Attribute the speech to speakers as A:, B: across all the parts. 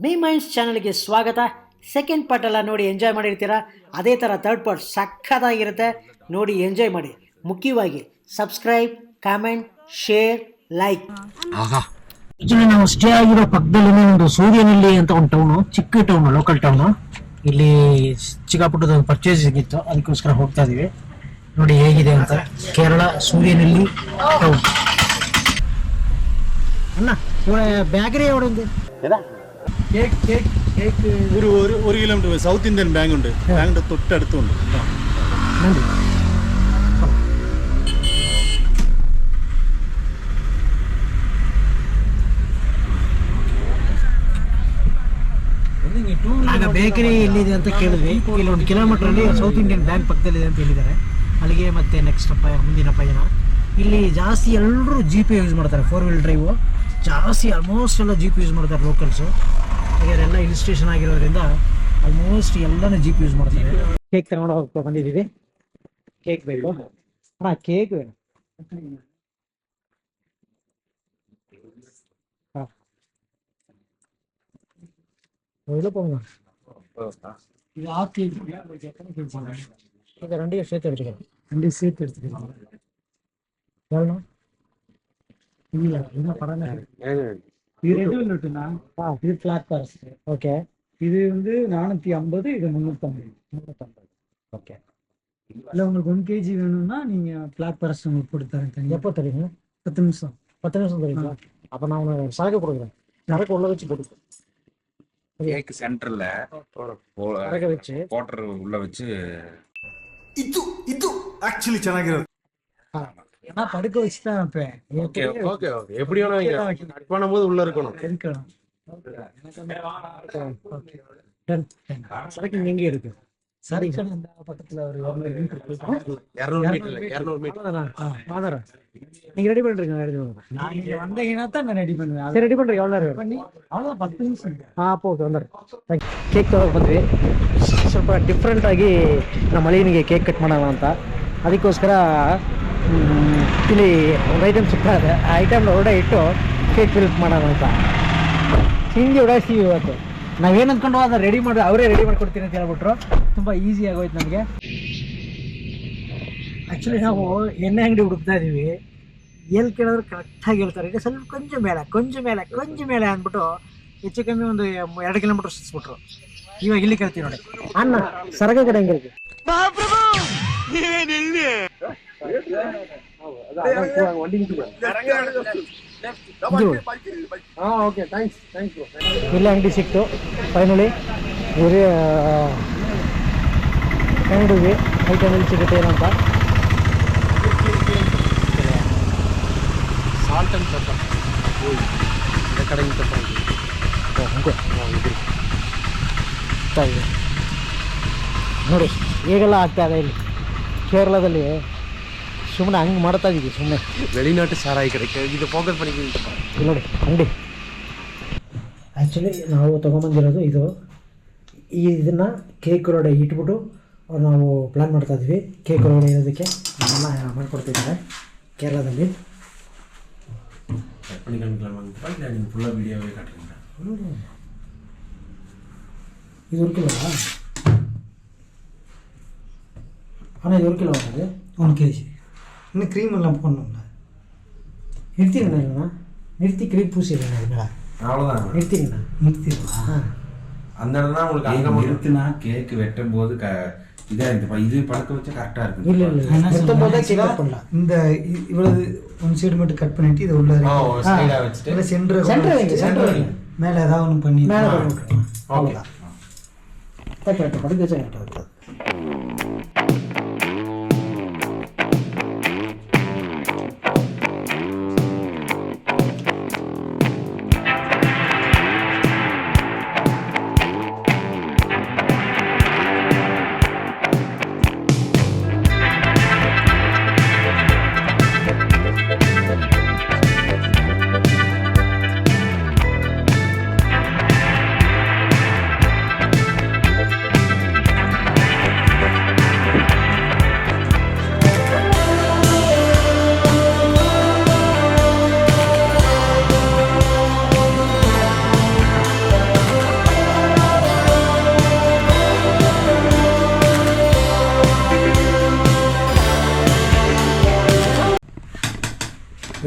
A: Me minds ಚಾನಲ್ಗೆ ಸ್ವಾಗತ. Second part ಎಲ್ಲ ನೋಡಿ ಎಂಜಾಯ್ ಮಾಡಿರ್ತೀರಾ. ಅದೇ ಥರ ಥರ್ಡ್ ಪಾರ್ಟ್ ಸಖತ್ತಾಗಿರುತ್ತೆ, ನೋಡಿ ಎಂಜಾಯ್ ಮಾಡಿ. ಮುಖ್ಯವಾಗಿ subscribe, comment, share, like. Actually ನಾವು ಸ್ಟೇ ಆಗಿರೋ ಪಕ್ಕದಲ್ಲೇ ಒಂದು ಸೂರ್ಯನಹಳ್ಳಿ ಅಂತ ಒಂದು ಟೌನು, ಚಿಕ್ಕ ಟೌನು, ಲೋಕಲ್ ಟೌನು. ಇಲ್ಲಿ ಚಿಕ್ಕಪುಟ್ಟದ ಒಂದು ಪರ್ಚೇಸ್ ಸಿಗಿತ್ತು, ಅದಕ್ಕೋಸ್ಕರ ಹೋಗ್ತಾ ಇದೀವಿ. ನೋಡಿ ಹೇಗಿದೆ ಅಂತ. ಕೇರಳ ಸೂರ್ಯನಹಳ್ಳಿ ಟೌನ್. ಅಣ್ಣ ബേക്കറി എവിടെ ഉണ്ട്?
B: ഒരു കിലോമീറ്റർ സൗത്ത് ഇന്ത്യൻ ബാങ്ക് ഉണ്ട്, ബാങ്കിന്റെ തൊട്ടടുത്തുണ്ട്.
A: ಆಗ ಬೇಕರಿ ಎಲ್ಲಿದೆ ಅಂತ ಕೇಳಿದ್ವಿ. ಇಲ್ಲಿ 1 ಕಿಲೋಮೀಟರ್ ಅಲ್ಲಿ ಸೌತ್ ಇಂಡಿಯನ್ ಬ್ಯಾಂಕ್ ಪಕ್ಕದಲ್ಲಿದೆ ಅಂತ ಹೇಳಿದ್ದಾರೆ. ಅಲ್ಲಿಗೆ ಮತ್ತೆ ನೆಕ್ಸ್ಟ್ ಮುಂದಿನ ಪಯಣ. ಇಲ್ಲಿ ಜಾಸ್ತಿ ಎಲ್ಲರೂ ಜೀಪ್ ಯೂಸ್ ಮಾಡ್ತಾರೆ, 4 ವೀಲ್ ಡ್ರೈವ್ ಜಾಸ್ತಿ. ಆಲ್ಮೋಸ್ಟ್ ಎಲ್ಲ ಜೀಪ್ ಯೂಸ್ ಮಾಡ್ತಾರೆ ಲೋಕಲ್ಸು. ಹಾಗೆ ಎಲ್ಲ ಹಿಲ್ ಸ್ಟೇಷನ್ ಆಗಿರೋದ್ರಿಂದ ಆಲ್ಮೋಸ್ಟ್ ಎಲ್ಲನೂ ಜೀಪ್ ಯೂಸ್ ಮಾಡ್ತಾರೆ. ಕೇಕ್ ತಗೊಂಡು ಹೋಗ್ತಾ ಬಂದಿದ್ದೀವಿ. ಕೇಕ್ ಬೇಕು ಅಣ್ಣ, ಕೇಕ್ ಬೇಕು. ரெண்டு சேர்த்து எடுத்துக்கிறேன். 2 சேர்த்து எடுத்துக்கிறேன். எவ்வளோ? ಇಲ್ಲ ಇನ್ನ ಪರನೇ.
C: இது 2 நோட்டுனா
A: இது ஃபிளாட் பர்ஸ். ஓகே,
C: இது வந்து 450, இது 350.
A: ஓகே.
C: இல்லை உங்களுக்கு 1 kg வேணும்னா நீங்க ஃபிளாட் பர்ஸ் உங்களுக்கு போட்டு தரேன். தனியாக
A: எப்போ தரீங்க?
C: 10 நிமிஷம்.
A: 10 நிமிஷம் தரீங்களா? அப்போ நான் உங்களுக்கு சரக்கு கொடுக்குறேன். சரக்கு உள்ள வச்சு போட்டு
D: கேக் சென்டர்ல
A: ಸರಕು ವಚ್ಚಿ
D: ವಾಟರ್ ಉள்ள வச்சு
B: ಇದು ಆಕ್ಚುಲಿ ಚೆನ್ನಾಗಿರೋದು.
C: நான் படுக்க வச்சு தான் வைப்பேன்.
D: ஓகே எப்படி வேணா கட் பண்ணும்போது உள்ள இருக்கணும்.
C: இருக்கணும்.
A: சரக்கு எங்கே இருக்கு?
C: சரி, இந்த பக்கத்துல ஒரு 200
D: மீட்டர்
A: வாங்குறேன். நீங்க ரெடி பண்ணிருக்கீங்க?
C: நான் இங்க வந்தீங்கன்னா தான் நான் ரெடி பண்ணுவேன்.
A: சரி, ரெடி பண்றேன். எவ்வளோ நேரம்
C: பண்ணி அவ்வளோ 10 நிமிஷம்.
A: ಅಪ್ಪ ಓಕೆ வந்துடுறேன். ಕೇಕ್ ತಗೊಂಡು ಬಂದ್ವಿ. ಸ್ವಲ್ಪ ಡಿಫ್ರೆಂಟಾಗಿ ನಮ್ಮ ಮಳಿನಿಗೆ ಕೇಕ್ ಕಟ್ ಮಾಡೋಣ ಅಂತ. ಅದಕ್ಕೋಸ್ಕರ ಇಲ್ಲಿ ಒಂದು ಐಟಮ್ ಸಿಗ್ತದೆ. ಆ ಐಟಮ್ನ ಹೊರಡೆ ಇಟ್ಟು ಕೇಕ್ ಫಿಲ್ ಮಾಡೋಣ ಅಂತ ಹಿಂಗೆ ಉಡಾಯಿಸ್ತೀವಿ ಇವತ್ತು. ನಾವೇನು ಅಂದ್ಕೊಂಡು ಅದನ್ನ ರೆಡಿ ಮಾಡಿ ಅವರೇ ರೆಡಿ ಮಾಡ್ಕೊಡ್ತೀನಿ ಅಂತ ಹೇಳ್ಬಿಟ್ರು. ತುಂಬ ಈಸಿ ಆಗೋಯ್ತು ನಮಗೆ. ಆ್ಯಕ್ಚುಲಿ ನಾವು ಎಣ್ಣೆ ಅಂಗಡಿ ಹುಡುಕ್ತಾ ಇದ್ದೀವಿ. ಎಲ್ಲಿ ಕೇಳಿದ್ರು ಕರೆಕ್ಟಾಗಿ ಹೇಳ್ತಾರೆ, ಈಗ ಸ್ವಲ್ಪ ಕೊಂಚ ಮೇಲೆ ಅಂದ್ಬಿಟ್ಟು ಹೆಚ್ಚು ಕಮ್ಮಿ ಒಂದು 2 ಕಿಲೋಮೀಟರ್ ಸುತ್ತಿಸ್ಬಿಟ್ರು. ಇವಾಗ ಇಲ್ಲಿ ಕೇಳ್ತೀವಿ ನೋಡಿ. ಅನ್ನ ಸರಗ ಕಡೆ ಹೆಂಗಿರುತ್ತೆ? ಇಲ್ಲ ಅಂಗಡಿ ಸಿಕ್ತು ಫೈನಲಿ. ಕಂಡಿದ್ವಿ ಐಟಮ್ ಎಲ್ಲಿ ಸಿಗುತ್ತೆ ಏನಂತ.
D: ಸಾಲ್ಟ್ ಅಂಡ್ ಪೆಪ್ಪರ್ ಕಡೆಯಿಂದ
A: ನೋಡಿ ಹೇಗೆಲ್ಲ ಆಗ್ತಾ ಇದೆ ಇಲ್ಲಿ ಕೇರಳದಲ್ಲಿ. ಸುಮ್ಮನೆ ಹಂಗೆ ಮಾಡ್ತಾ ಇದ್ದೀವಿ ಸುಮ್ಮನೆ.
D: வெளிநாட்டு சாராய் கிடைக்கும், இது ஃபோக்கஸ் பண்ணிக்கிட்டு
A: ನೋಡಿ ಅಂಗಡಿ. ಆ್ಯಕ್ಚುಲಿ ನಾವು ತೊಗೊಂಬಂದಿರೋದು ಇದು. ಇದನ್ನು ಕೇಕ್ ಒಳಗಡೆ ಇಟ್ಬಿಟ್ಟು ನಾವು ಪ್ಲ್ಯಾನ್ ಮಾಡ್ತಾ ಇದ್ವಿ. ಕೇಕ್ ಒಳಗಡೆ ಇರೋದಕ್ಕೆ ನಮ್ಮನ್ನ ಮಾಡಿಕೊಡ್ತಿದ್ದಾರೆ ಕೇರಳದಲ್ಲಿ.
D: ಫುಲ್ಲ ವಿಡಿಯೋವೇ ಕಾಟ್ರಿಂದ
A: இது 1 கிலோவா? ஆனால் இது 1 கிலோ வராது.
C: 1 kg. இன்னும் க்ரீம் எல்லாம் போடணும்ல.
A: நிறுத்திங்கண்ணா. இல்லைண்ணா நிறுத்தி க்ரீம் பூசிடுங்கண்ணா. இதுங்களா
D: அவ்வளோதான்
A: நிறுத்திங்கண்ணா.
C: நிறுத்திடுவா?
D: அந்த இடம் தான் உங்களுக்கு அங்கே நிறுத்தினா கேக்கு வெட்டும் போது இதாக இருக்கு. இது பழக்க வச்சா கரெக்டாக இருக்கும்.
A: இல்லை
C: இந்த இவ்வளவு 1 சைடு மட்டும் கட் பண்ணிட்டு இதை உள்ள
D: சைடாக வச்சுட்டு
C: சென்டர் மேலே ஏதாவது ஒன்று பண்ணி
A: மேலே
D: ஓகே
A: படுக்க வச்சா கரெக்டாக இருக்காது.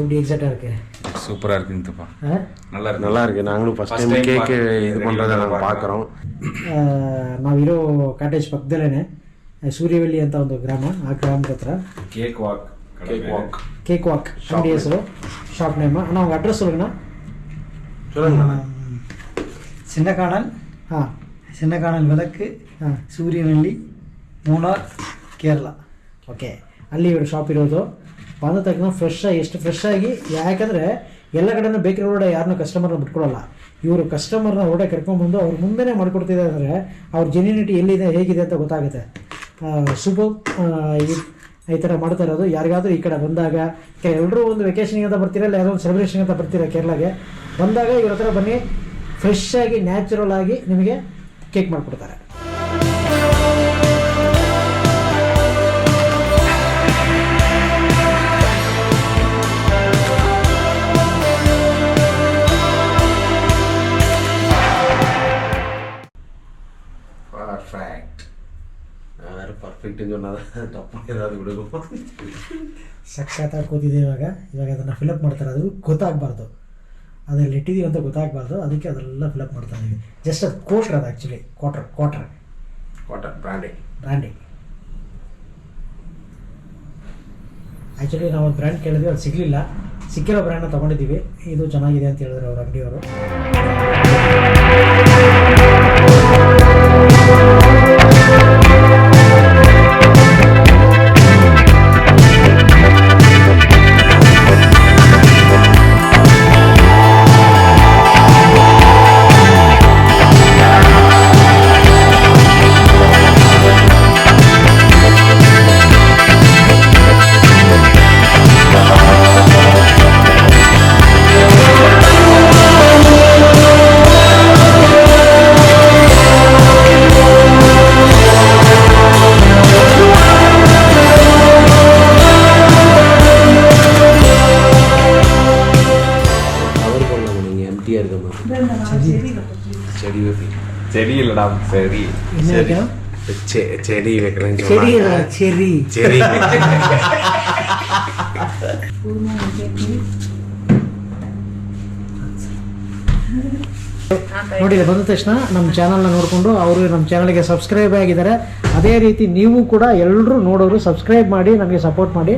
A: எப்படி எக்ஸாக்டாக இருக்கு?
D: சூப்பராக இருக்குங்கப்பா.
E: நல்லா இருக்கு. நாங்களும் ஃபர்ஸ்ட் டைம் ಕೇಕ್ ಇದು பண்ணுறதை ನಾங்கள் பார்க்குறோம்.
A: ನಾವಿರೋ ಕಾಟೇಜ್ ಪಕ್ಕದಲ್ಲೇ ಸೂರ್ಯವೆಲ್ಲಿ ಅಂತ ಒಂದು ಗ್ರಾಮ, ಆ ಗ್ರಾಮದ ಹತ್ರ
D: ಕೇಕ್ ವಾಕ್
A: ಅಂಗಡಿ ಹೆಸರು, ஷாப் நேம். அண்ணா உங்கள் அட்ரஸ் சொல்லுங்கண்ணா.
C: சின்னக்கானல் விளக்கு, ಸೂರ್ಯವೆಲ್ಲಿ, ಮೂನಾರ್, ಕೇರಳ.
A: ಓಕೆ, ಅಲ್ಲಿ ಇವರು ಶಾಪ್ ಇರೋದು. ಬಂದ ತಕ್ಷಣ ಎಷ್ಟು ಫ್ರೆಶ್ ಆಗಿ, ಯಾಕಂದರೆ ಎಲ್ಲ ಕಡೆನೂ ಬೇಕರಿ ಒಳಗಡೆ ಯಾರನ್ನೂ ಕಸ್ಟಮರ್ನ ಬಿಟ್ಕೊಡಲ್ಲ. ಇವರು ಕಸ್ಟಮರ್ನ ಒಳಗಡೆ ಕರ್ಕೊಂಡ್ಬಂದು ಅವ್ರ ಮುಂದೆನೇ ಮಾಡಿಕೊಡ್ತಿದ್ದಾರೆ ಅಂದರೆ ಅವ್ರ ಜೆನ್ಯೂನಿಟಿ ಎಲ್ಲಿದೆ, ಹೇಗಿದೆ ಅಂತ ಗೊತ್ತಾಗುತ್ತೆ. ಸೂಪರ್. ಈ ಥರ ಮಾಡ್ತಾ ಇರೋದು. ಯಾರಿಗಾದರೂ ಈ ಕಡೆ ಬಂದಾಗ, ಎಲ್ಲರೂ ಒಂದು ವೆಕೇಷನ್ಗೆ ಅಂತ ಬರ್ತೀರಾ, ಇಲ್ಲ ಯಾವುದೋ ಒಂದು ಸೆಲೆಬ್ರೇಷನ್ಗೆ ಅಂತ ಬರ್ತೀರಾ ಕೇರಳಗೆ, ಬಂದಾಗ ಇವ್ರ ಹತ್ರ ಬನ್ನಿ, ಫ್ರೆಶ್ ಆಗಿ ನ್ಯಾಚುರಲ್ ಆಗಿ ನಿಮಗೆ ಕೇಕ್ ಮಾಡಿಕೊಡ್ತಾರೆ.
E: ಪರ್ಫೆಕ್ಟ್ ತಪ್ಪು ಏನಾದ್ರು ಬಿಡೋದು.
A: ಸಖತ್ತಾಗಿ ಕೂತಿದೆ. ಇವಾಗ ಅದನ್ನು ಫಿಲಪ್ ಮಾಡ್ತಾರೆ. ಅದು ಗೊತ್ತಾಗಬಾರ್ದು, ಅದರಲ್ಲಿ ಇಟ್ಟಿದ್ದೀವಿ ಅಂತ ಗೊತ್ತಾಗಬಾರ್ದು. ಅದಕ್ಕೆ ಅದೆಲ್ಲ ಫಿಲಪ್ ಮಾಡ್ತಾ ಇದ್ದೀವಿ. ಜಸ್ಟ್ ಅದು ಕೋಟ್ರ್, ಅದು ಆ್ಯಕ್ಚುಲಿ ಕ್ವಾರ್ಟರ್ ಬ್ರ್ಯಾಂಡಿ. ಆ್ಯಕ್ಚುಲಿ ನಾವು ಒಂದು ಬ್ರ್ಯಾಂಡ್ ಕೇಳಿದ್ವಿ, ಅದು ಸಿಗಲಿಲ್ಲ. ಸಿಕ್ಕಿರೋ ಬ್ರ್ಯಾಂಡ್ನ ತೊಗೊಂಡಿದ್ದೀವಿ. ಇದು ಚೆನ್ನಾಗಿದೆ ಅಂತ ಹೇಳಿದ್ರು ಅವ್ರ ಅಂಗಡಿಯವರು.
E: செடி இல்லடா, சரி செடி வைக்கலாம். செடி
A: ನೋಡಿ, ಬಂದ ತಕ್ಷಣ ನಮ್ಮ ಚಾನಲ್ನ ನೋಡಿಕೊಂಡು ಅವರು ನಮ್ಮ ಚಾನಲ್ಗೆ ಸಬ್ಸ್ಕ್ರೈಬ್ ಆಗಿದ್ದಾರೆ. ಅದೇ ರೀತಿ ನೀವು ಕೂಡ ಎಲ್ಲರೂ ನೋಡೋರು ಸಬ್ಸ್ಕ್ರೈಬ್ ಮಾಡಿ ನಮಗೆ ಸಪೋರ್ಟ್ ಮಾಡಿ.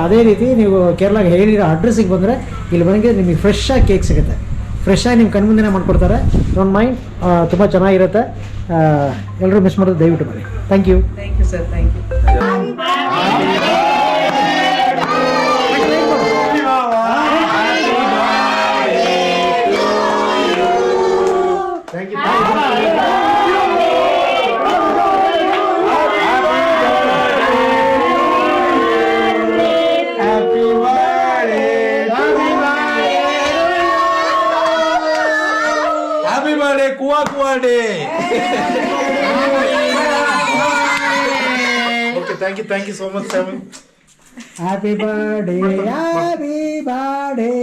A: ಅದೇ ರೀತಿ ನೀವು ಕೇರಳಗೆ ಹೇಳಿರೋ ಅಡ್ರೆಸ್ಸಿಗೆ ಬಂದರೆ ಇಲ್ಲಿ ಬಂದರೆ ನಿಮಗೆ ಫ್ರೆಶ್ ಆಗಿ ಕೇಕ್ ಸಿಗುತ್ತೆ. ಫ್ರೆಶ್ ಆಗಿ ನಿಮ್ಮ ಕಣ್ಮುಂದೆನೇ ಮಾಡಿಕೊಡ್ತಾರೆ. ಡೋಂಟ್ ಮೈಂಡ್, ತುಂಬ ಚೆನ್ನಾಗಿರುತ್ತೆ. ಎಲ್ಲರೂ ಮಿಸ್ ಮಾಡೋದು ದಯವಿಟ್ಟು ಬನ್ನಿ. Thank you
F: sir, thank you.
E: Okay, thank you so much, Simon.
A: Happy birthday, happy birthday,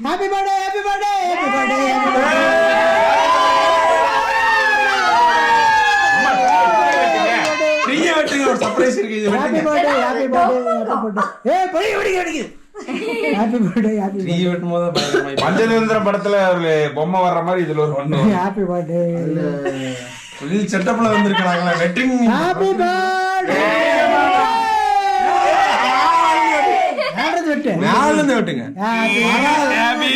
A: happy birthday, happy birthday, happy birthday, happy birthday.
E: Surprise இருக்கு.
A: Happy birthday, happy birthday, happy birthday. Hey, படி. Happy birthday, happy birthday.
D: Panchathanthiram படத்துல ஒரு பொம்மை வர்ற மாதிரி இதுல ஒரு ஒண்ணு.
A: Happy birthday.
E: புது செட்டப்ல வந்திருக்காங்களா? வெட்டிங்.
A: Happy birthday. நாலு வெட்டு.
E: நாலுல வெட்டுங்க.
A: Happy
E: birthday.
A: Happy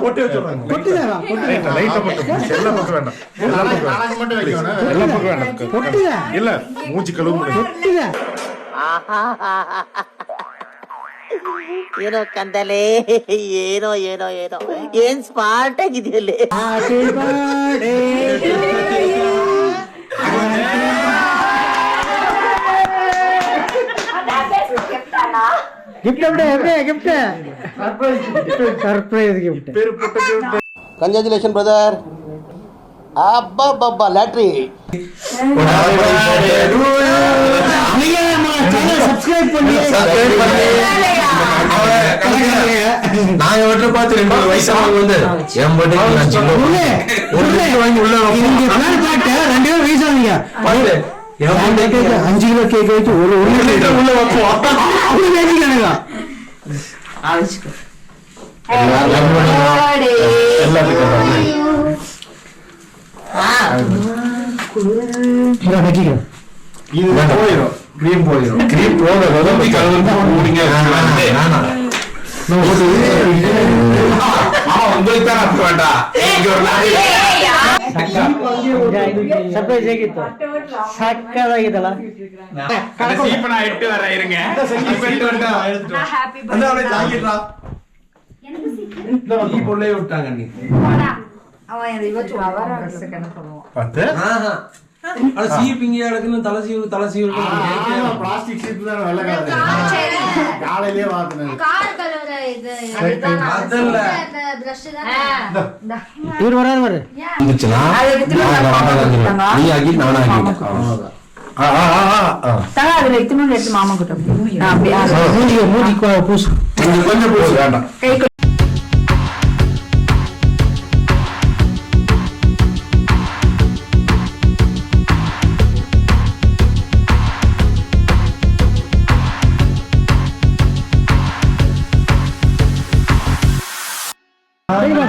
E: போட்டு வச்சிருவாங்க.
A: கொட்டுதா?
E: லைட்டா போட்டு. எல்லாம் போட்டு வேண்டாம். நாளைக்கு மட்டும் வைக்கணும். எல்லாம் போட்டு வேண்டாம்.
A: கொட்டுதா?
E: இல்ல, மூஞ்சி கழுவு முடியும்.
A: கொட்டுதா?
G: ಏನೋ ಕಂದಲೆ, ಏನೋ ಏನ್ ಸ್ಮಾರ್ಟ್ ಆಗಿದೆಯಲ್ಲೇ.
A: Happy birthday. Gift gift surprise gift.
H: Congratulation brother. ಅಬ್ಬಬ್ಬಬ್ಬ ಲ್ಯಾಟ್ರಿ.
A: ಸಬ್ಸ್ಕ್ರೈಬ್
D: நாங்க வெட்டுற பார்த்து 2 வயசானவங்க வந்து என் வாங்கி உள்ள
C: 2 பேரும் வீசாதீங்க. 5 கிலோ கேக் வச்சு ஒரு லிட்டர் உள்ள வைப்போம்.
E: இது போயிடும். கிரீம் போயிடும்.
D: கிரீம் உங்களுக்கு தான் அப்ப வேண்டாம்.
A: ಸರ್ಪ್ರೈಸ್ ಹೇಗಿತ್ತು? ಸಕ್ಕದಾಗಿದ್ದಲ್ಲ.
D: ಈ பொல்லை விட்டாங்க நீ சீப்பிங்க எடுக்கணும் தலை சீவு
E: பிளாஸ்டிக் சீப்பு தான் வெள்ள காலையிலே வாங்கினது.
A: ಇವ್ರು ಬರೋರು
D: நீ ஆகி நானா
F: மாமா கிட்ட
A: ಮೂಜಿ ಪೂಸು
E: கொஞ்சம் பூசு வேண்டாம்.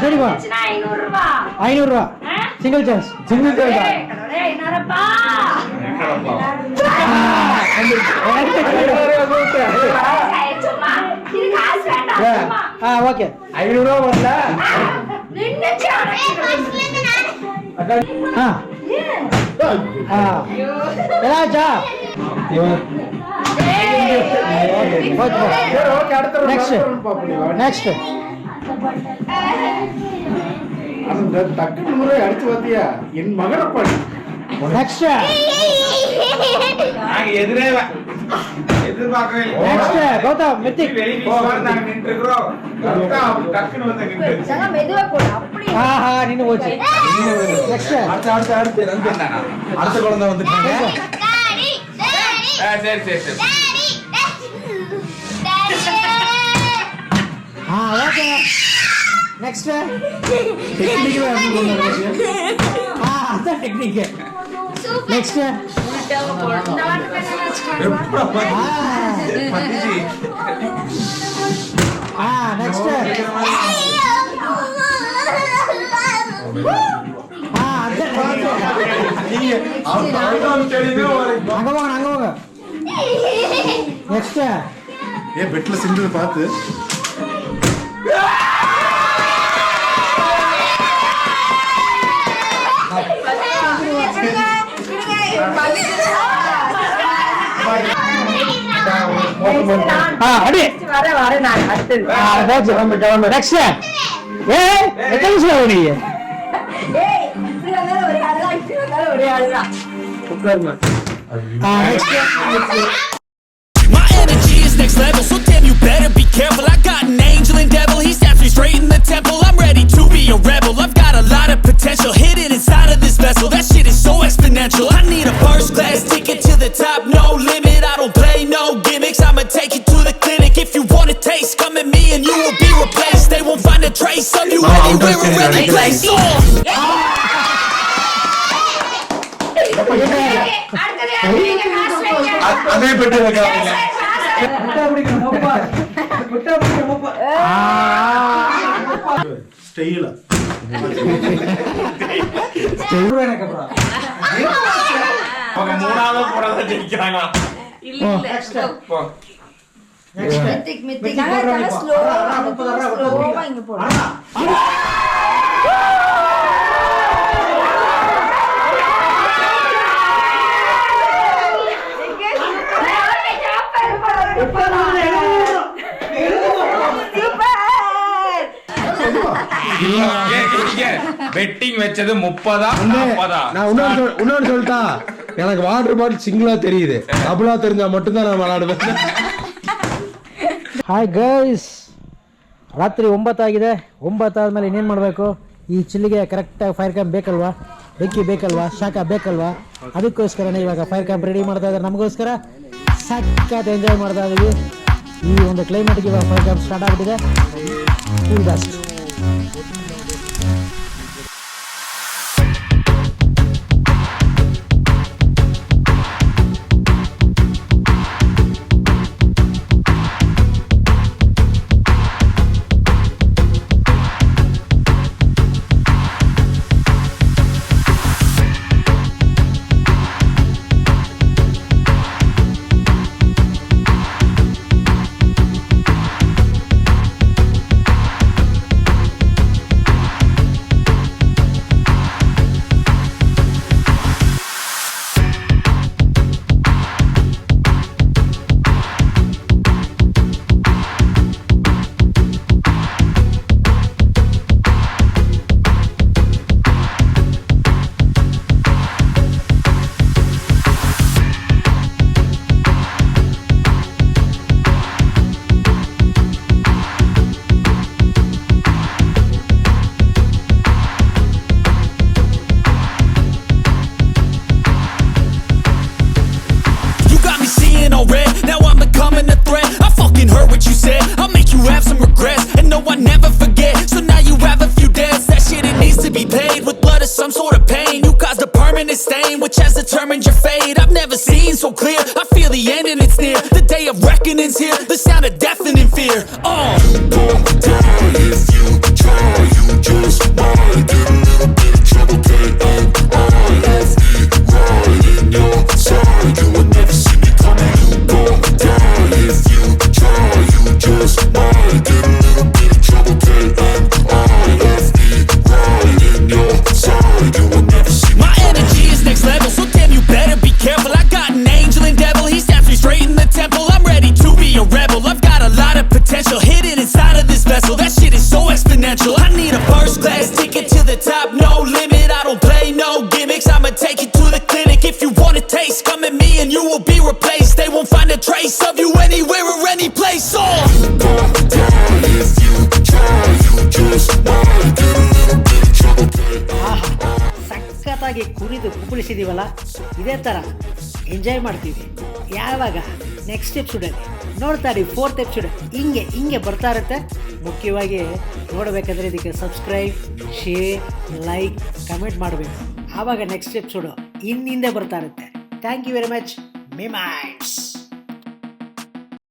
A: சரிப்பா 500 ரூபா சிங்கிள் சான்ஸ் ஓகே 500 ரூபா வரல. ஏதாச்சா நெக்ஸ்ட்
E: அந்த டக்கு முறை அடிச்சு பார்த்தியா? என் மகனை பாடு.
A: நெக்ஸ்ட்
D: நாங்க எதிர்பார்க்கவே இல்லை.
A: நெக்ஸ்ட் கௌதம் மித்திக்
D: நாங்க நின்றுக்கிறோம். டக்குன்னு வந்து நின்று
F: மெதுவா போடு அப்படி.
A: ஆஹா நின்னு போச்சு. நெக்ஸ்ட்
D: அடுத்த குழந்தை வந்துட்டாங்க. சரி
A: ஓகே நெக்ஸ்ட் டெக்னிக் அதான் டெக்னிக். நெக்ஸ்ட் நெக்ஸ்ட் அங்க போங்க. நெக்ஸ்ட்
E: ஏன் பெட்ல சிந்தது பார்த்து
A: அடி
F: வர நான் அடுத்து
A: நெக்ஸ்ட் எத்தனை நிமிஷம் நீ
F: ஒரே ஆளுதான்
I: My energy is next level, so damn you better be careful. I got an angel and devil, he snaps me straight in the temple. I'm ready to be a rebel, I've got a lot of potential hidden inside of this vessel. That shit is so exponential. I need a first class ticket to the top, no limit. I don't play no gimmicks, I'ma take you to the clinic. If you want a taste, come at me and you will be replaced. They won't find a trace of you anywhere or any place.
D: அதே bed
E: ஸ்டைலா
D: மூணாவது போறத ஜெயிக்கிறாங்க.
F: ஸ்லோவா இங்க போடு.
D: Bedding வச்சது 30
E: நான் இன்னொன்னு சொல்லிட்டா, எனக்கு வாட்டர் பாட்டில் சிங்கிளா தெரியுது, டபுளா தெரிஞ்சா மட்டும்தான் நான் விளையாடுவேன்.
A: ಹಾಯ್ ಗೈಸ್, ರಾತ್ರಿ 9 ಆಗಿದೆ. 9 ಆದಮೇಲೆ ಇನ್ನೇನು ಮಾಡಬೇಕು? ಈ ಚಿಲ್ಲಿಗೆ ಕರೆಕ್ಟಾಗಿ ಫೈರ್ ಕ್ಯಾಂಪ್ ಬೇಕಲ್ವಾ, ಬೆಂಕಿ ಬೇಕಲ್ವಾ, ಶಾಖ ಬೇಕಲ್ವಾ? ಅದಕ್ಕೋಸ್ಕರನೇ ಇವಾಗ ಫೈರ್ ಕ್ಯಾಂಪ್ ರೆಡಿ ಮಾಡ್ತಾ ಇದ್ದಾರೆ ನಮಗೋಸ್ಕರ. ಸಖತ್ ಎಂಜಾಯ್ ಮಾಡ್ತಾ ಇದ್ದೀವಿ. ಈ ಒಂದು ಕ್ಲೈಮೇಟ್ಗೆ ಇವಾಗ ಫೈರ್ ಕ್ಯಾಂಪ್ ಸ್ಟಾರ್ಟ್ ಆಗಿಬಿಟ್ಟಿದೆ. Full best.
I: Now I'm becoming a threat. I fucking heard what you said. I'll make you have some regrets. And no, I never forget. So now you have a few debts. That shit, it needs to be paid with blood or some sort of pain. You caused a permanent stain, which has determined your fate. I've never seen so clear. I feel the end and it's near. The day of reckoning's here. The sound of deafening fear. You don't die if you try. You just might get a little bit of trouble. Right in your side. You will never see me coming. You don't die if you try. You just might get a little bit of trouble. Right in your side. You will never see me. My energy is next level, so damn you better be careful. I got an angel and devil. He snaps me straight in the temple. I'm ready to be a rebel. I've got a lot of potential hidden inside of this vessel. That shit is so exponential. I need a first class ticket to the top, no limit. I don't play no gimmicks. I'ma take you to the clinic. If you want a taste, come at me and you will be replaced. They won't find a trace of you anywhere or any place. You don't die if you try. You just might get a little bit of trouble.
A: ಸಖತ್ತಾಗಿ ಕುಣಿದು ಕುಪ್ಪಳಿಸಿದೀವಲ್ಲ, ಇದೇ ಥರ enjoy ಮಾಡ್ತೀವಿ. ಯಾವಾಗ next ಎಪಿಸೋಡಲ್ಲಿ ನೋಡ್ತಾ ಇರಿ. 4th episode ಹಿಂಗೆ ಬರ್ತಾ ಇರುತ್ತೆ. ಮುಖ್ಯವಾಗಿ ನೋಡಬೇಕಾದ್ರೆ ಇದಕ್ಕೆ ಸಬ್ಸ್ಕ್ರೈಬ್, ಶೇರ್, ಲೈಕ್, ಕಮೆಂಟ್ ಮಾಡಬೇಕು. ಆವಾಗ ನೆಕ್ಸ್ಟ್ ಎಪಿಸೋಡು ಹಿಂದೆ ಬರ್ತಾ ಇರುತ್ತೆ. Thank you very much. My minds.